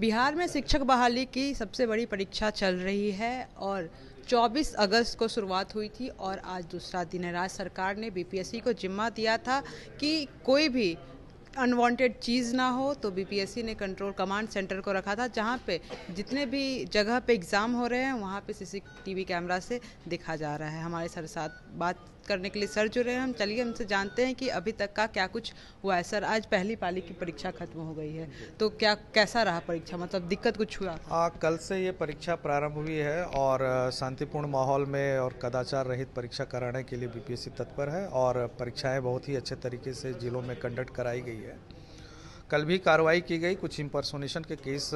बिहार में शिक्षक बहाली की सबसे बड़ी परीक्षा चल रही है और 24 अगस्त को शुरुआत हुई थी और आज दूसरा दिन है। राज्य सरकार ने बीपीएससी को जिम्मा दिया था कि कोई भी अनवांटेड चीज़ ना हो, तो बीपीएससी ने कंट्रोल कमांड सेंटर को रखा था, जहां पे जितने भी जगह पे एग्ज़ाम हो रहे हैं वहां पे सीसीटीवी कैमरा से देखा जा रहा है। हमारे सर साथ बात करने के लिए सर जुड़े हैं। हम चलिए उनसे जानते हैं कि अभी तक का क्या कुछ हुआ है। सर, आज पहली पाली की परीक्षा खत्म हो गई है, तो कैसा रहा परीक्षा, मतलब दिक्कत कुछ हुआ? कल से ये परीक्षा प्रारंभ हुई है और शांतिपूर्ण माहौल में और कदाचार रहित परीक्षा कराने के लिए बीपीएससी तत्पर है और परीक्षाएं बहुत ही अच्छे तरीके से जिलों में कंडक्ट कराई गई है। कल भी कार्रवाई की गई, कुछ इम्पर्सोनेशन के केस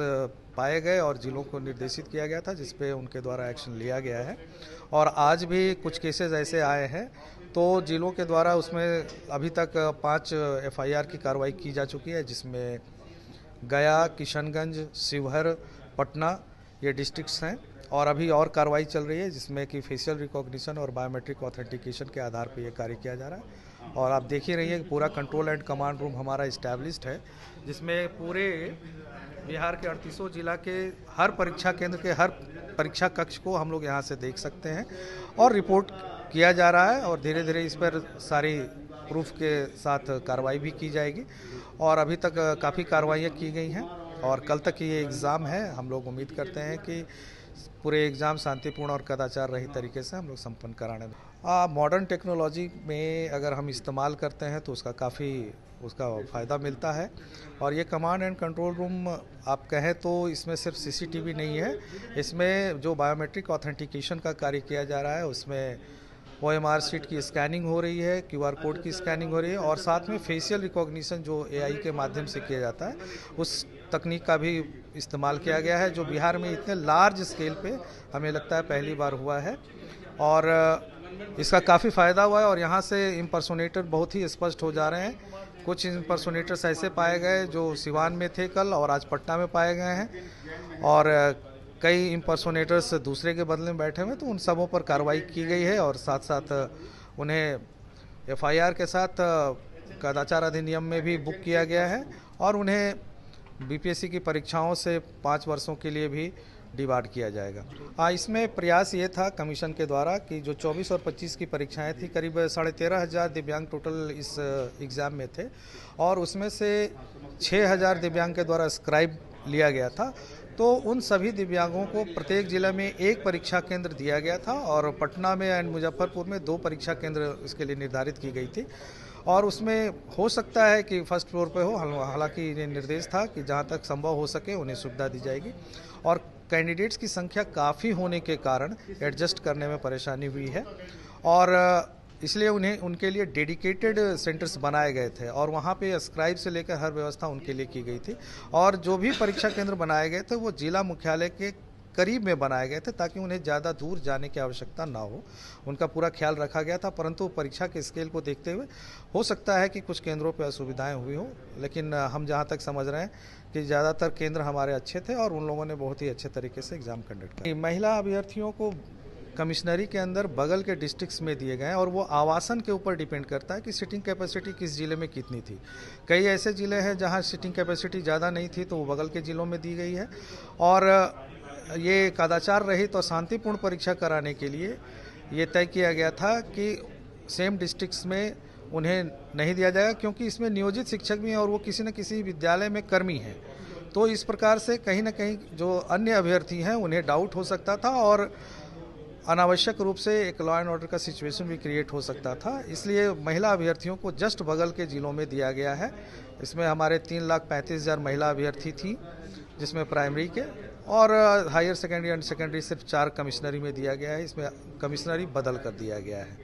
पाए गए और जिलों को निर्देशित किया गया था, जिसपे उनके द्वारा एक्शन लिया गया है। और आज भी कुछ केसेस ऐसे आए हैं, तो जिलों के द्वारा उसमें अभी तक 5 एफआईआर की कार्रवाई की जा चुकी है, जिसमें गया, किशनगंज, शिवहर, पटना ये डिस्ट्रिक्ट्स हैं। और अभी और कार्रवाई चल रही है, जिसमें कि फेशियल रिकॉग्निशन और बायोमेट्रिक ऑथेंटिकेशन के आधार पर यह कार्य किया जा रहा है। और आप देख ही रही है कि पूरा कंट्रोल एंड कमांड रूम हमारा इस्टेब्लिश्ड है, जिसमें पूरे बिहार के 38 जिला के हर परीक्षा केंद्र के हर परीक्षा कक्ष को हम लोग यहाँ से देख सकते हैं और रिपोर्ट किया जा रहा है। और धीरे धीरे इस पर सारी प्रूफ के साथ कार्रवाई भी की जाएगी। और अभी तक काफ़ी कार्रवाइयाँ की गई हैं और कल तक ये एग्ज़ाम है। हम लोग उम्मीद करते हैं कि पूरे एग्ज़ाम शांतिपूर्ण और कदाचार रहित तरीके से हम लोग संपन्न कराने में। मॉडर्न टेक्नोलॉजी में अगर हम इस्तेमाल करते हैं तो उसका फ़ायदा मिलता है। और ये कमांड एंड कंट्रोल रूम आप कहें तो इसमें सिर्फ सीसीटीवी नहीं है, इसमें जो बायोमेट्रिक ऑथेंटिकेशन का कार्य किया जा रहा है उसमें ओएमआर शीट की स्कैनिंग हो रही है, क्यूआर कोड की स्कैनिंग हो रही है और साथ में फेशियल रिकॉग्निशन जो एआई के माध्यम से किया जाता है, उस तकनीक का भी इस्तेमाल किया गया है, जो बिहार में इतने लार्ज स्केल पे हमें लगता है पहली बार हुआ है। और इसका काफ़ी फ़ायदा हुआ है और यहाँ से इम्पर्सोनेटर बहुत ही स्पष्ट हो जा रहे हैं। कुछ इम्पर्सोनेटर्स ऐसे पाए गए जो सिवान में थे कल और आज पटना में पाए गए हैं और कई इम्पर्सोनेटर्स दूसरे के बदले में बैठे हुए, तो उन सबों पर कार्रवाई की गई है और साथ साथ उन्हें एफआईआर के साथ कदाचार अधिनियम में भी बुक किया गया है और उन्हें बीपीएससी की परीक्षाओं से 5 वर्षों के लिए भी डिबार्ड किया जाएगा। इसमें प्रयास ये था कमीशन के द्वारा कि जो 24 और 25 की परीक्षाएं थी, करीब 13,500 दिव्यांग टोटल इस एग्ज़ाम में थे और उसमें से 6,000 दिव्यांग के द्वारा स्क्राइब लिया गया था। तो उन सभी दिव्यांगों को प्रत्येक जिले में एक परीक्षा केंद्र दिया गया था और पटना में एंड मुजफ्फरपुर में 2 परीक्षा केंद्र इसके लिए निर्धारित की गई थी। और उसमें हो सकता है कि फर्स्ट फ्लोर पे हो, हालांकि ये निर्देश था कि जहां तक संभव हो सके उन्हें सुविधा दी जाएगी। और कैंडिडेट्स की संख्या काफ़ी होने के कारण एडजस्ट करने में परेशानी हुई है और इसलिए उनके लिए डेडिकेटेड सेंटर्स बनाए गए थे और वहाँ पे स्क्राइब से लेकर हर व्यवस्था उनके लिए की गई थी। और जो भी परीक्षा केंद्र बनाए गए थे वो जिला मुख्यालय के करीब में बनाए गए थे, ताकि उन्हें ज़्यादा दूर जाने की आवश्यकता ना हो। उनका पूरा ख्याल रखा गया था, परंतु परीक्षा के स्केल को देखते हुए हो सकता है कि कुछ केंद्रों पर असुविधाएं हुई हो, लेकिन हम जहां तक समझ रहे हैं कि ज़्यादातर केंद्र हमारे अच्छे थे और उन लोगों ने बहुत ही अच्छे तरीके से एग्ज़ाम कंडक्ट किया। महिला अभ्यर्थियों को कमिश्नरी के अंदर बगल के डिस्ट्रिक्ट्स में दिए गए और वो आवासन के ऊपर डिपेंड करता है कि सीटिंग कैपेसिटी किस जिले में कितनी थी। कई ऐसे ज़िले हैं जहाँ सीटिंग कैपेसिटी ज़्यादा नहीं थी, तो वो बगल के ज़िलों में दी गई है। और ये कदाचार रहित और शांतिपूर्ण परीक्षा कराने के लिए ये तय किया गया था कि सेम डिस्ट्रिक्ट्स में उन्हें नहीं दिया जाएगा, क्योंकि इसमें नियोजित शिक्षक भी हैं और वो किसी न किसी विद्यालय में कर्मी हैं। तो इस प्रकार से कहीं ना कहीं जो अन्य अभ्यर्थी हैं उन्हें डाउट हो सकता था और अनावश्यक रूप से एक लॉ एंड ऑर्डर का सिचुएशन भी क्रिएट हो सकता था। इसलिए महिला अभ्यर्थियों को जस्ट बगल के ज़िलों में दिया गया है। इसमें हमारे 3,35,000 महिला अभ्यर्थी थी, जिसमें प्राइमरी के और हायर सेकेंडरी एंड सेकेंडरी सिर्फ 4 कमिश्नरी में दिया गया है। इसमें कमिश्नरी बदल कर दिया गया है,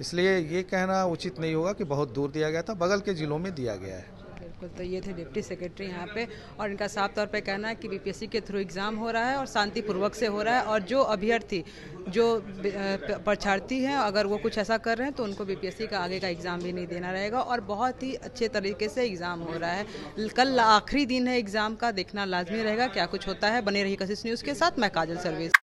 इसलिए ये कहना उचित नहीं होगा कि बहुत दूर दिया गया था, बगल के ज़िलों में दिया गया है। बिल्कुल, तो ये थे डिप्टी सेक्रेटरी यहाँ पे और इनका साफ तौर पे कहना है कि बीपीएससी के थ्रू एग्ज़ाम हो रहा है और शांतिपूर्वक से हो रहा है और जो अभ्यर्थी जो परीक्षार्थी हैं अगर वो कुछ ऐसा कर रहे हैं तो उनको बीपीएससी का आगे का एग्ज़ाम भी नहीं देना रहेगा और बहुत ही अच्छे तरीके से एग्ज़ाम हो रहा है। कल आखिरी दिन है एग्ज़ाम का, देखना लाजमी रहेगा क्या कुछ होता है। बने रही कशिश न्यूज़ के साथ, मैं काजल सर्विस।